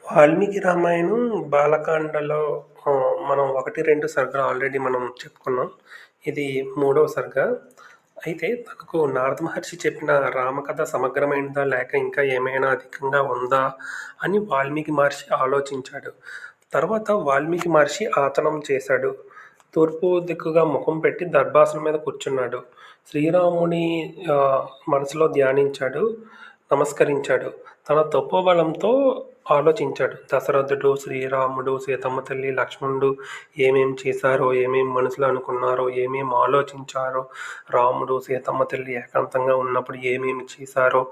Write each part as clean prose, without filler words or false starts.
వాల్మీకి రామాయణం బాలకాండలో మనం 1, 2 సర్గలు ఆల్రెడీ మనం చెప్పుకున్నాం. ఇది మూడవ సర్గ. అయితే తనకు నారద మహర్షి చెప్పిన రామకథ సమగ్రమైనదా? లేక ఇంకా ఏమైనా అధికంగా ఉందా? అని వాల్మీకి మహర్షి ఆలోచించాడు. తర్వాత వాల్మీకి మహర్షి ఆచనం చేశాడు. తూర్పు దిక్కుగా ముఖం పెట్టి దర్భాసనం మీద కూర్చున్నాడు. శ్రీరాముని మనసులో ధ్యానించాడు. నమస్కరించాడు. తన తపోబలంతో ఆలోచించాడు. దశరథుడు, శ్రీరాముడు, సీతమ్మ తల్లి, లక్ష్మణుడు ఏమేం చేశారో, ఏమేం మనసులో అనుకున్నారో, ఏమేం ఆలోచించారో, రాముడు, సీతమ్మ తల్లి ఏకాంతంగా ఉన్నప్పుడు ఏమేమి చేశారో,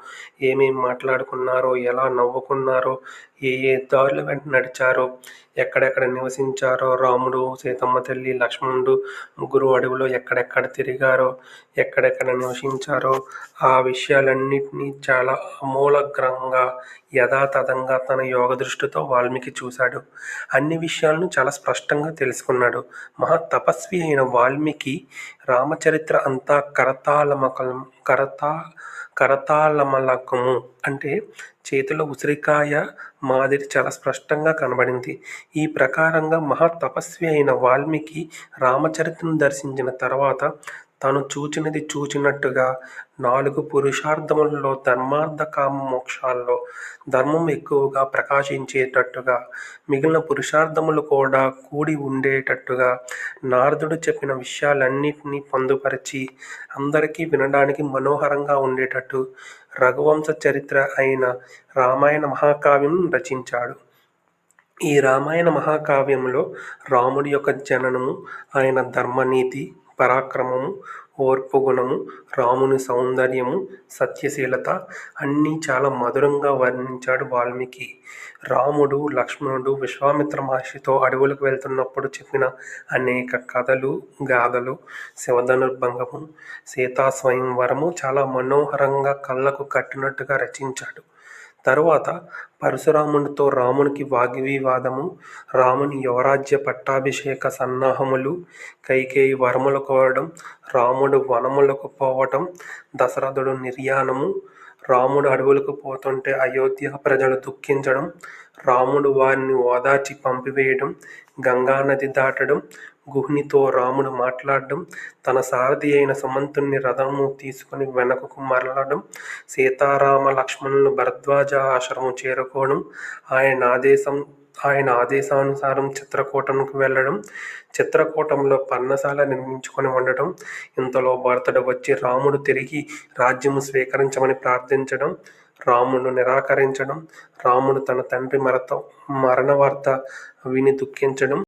ఏమేం మాట్లాడుకున్నారో, ఎలా నవ్వుకున్నారో, ఏ ఏ దారుల వెంట నడిచారో, ఎక్కడెక్కడ నివసించారో, రాముడు, సీతమ్మ తల్లి, లక్ష్మణుడు ముగ్గురు అడవిలో ఎక్కడెక్కడ తిరిగారో, ఎక్కడెక్కడ నివసించారో ఆ విషయాలన్నిటినీ చాలా అమూలగ్రంగా యథాతథంగా తన యోగ దృష్టితో వాల్మీకి చూశాడు. అన్ని విషయాలను చాలా స్పష్టంగా తెలుసుకున్నాడు. మహా తపస్వి అయిన వాల్మీకి రామచరిత్ర అంతా కరతాళమలకము అంటే చేతిలో ఉసిరికాయ మాదిరి చాలా స్పష్టంగా కనబడింది. ఈ ప్రకారంగా మహా తపస్వి అయిన వాల్మీకి రామచరిత్రను దర్శించిన తర్వాత తాను చూచినది చూచినట్టుగా 4 పురుషార్థములలో ధర్మార్థ కామ మోక్షాల్లో ధర్మం ఎక్కువగా ప్రకాశించేటట్టుగా మిగిలిన పురుషార్థములు కూడా కూడి ఉండేటట్టుగా నారదుడు చెప్పిన విషయాలన్నిటినీ పొందుపరిచి అందరికీ వినడానికి మనోహరంగా ఉండేటట్టు రఘువంశ చరిత్ర అయిన రామాయణ మహాకావ్యం రచించాడు. ఈ రామాయణ మహాకావ్యంలో రాముడి యొక్క జననము, ఆయన ధర్మనీతి, పరాక్రమము, ఓర్పు గుణము, రాముని సౌందర్యము, సత్యశీలత అన్నీ చాలా మధురంగా వర్ణించాడు వాల్మీకి. రాముడు, లక్ష్మణుడు విశ్వామిత్ర మహర్షితో అడవులకు వెళ్తున్నప్పుడు చెప్పిన అనేక కథలు, గాథలు, శివధనుర్భంగము, సీతా స్వయంవరము చాలా మనోహరంగా కళ్ళకు కట్టినట్టుగా రచించాడు. తరువాత పరశురామునితో రామునికి వాగ్వివాదము, రాముని యువరాజ్య పట్టాభిషేక సన్నాహములు, కైకేయి వరములు కోరడం, రాముడు వనములకు పోవటం, దశరథుడు నిర్యాణము, రాముడు అడవులకు పోతుంటే అయోధ్య ప్రజలు దుఃఖించడం, రాముడు వారిని ఓదార్చి పంపివేయడం, గంగానది దాటడం, గుహునితో రాముడు మాట్లాడడం, తన సారథి అయిన సుమంతుని రథము తీసుకుని వెనకకు మరలడం, సీతారామ లక్ష్మణులు భరద్వాజ ఆశ్రమం చేరుకోవడం, ఆయన ఆదేశానుసారం చిత్రకూటంకు వెళ్ళడం, చిత్రకూటంలో పర్ణశాల నిర్మించుకొని ఉండటం, ఇంతలో భరతుడు వచ్చి రాముడు తిరిగి రాజ్యము స్వీకరించమని ప్రార్థించడం, రాముడు నిరాకరించడం, రాముడు తన తండ్రి మరణ వార్త విని దుఃఖించడం,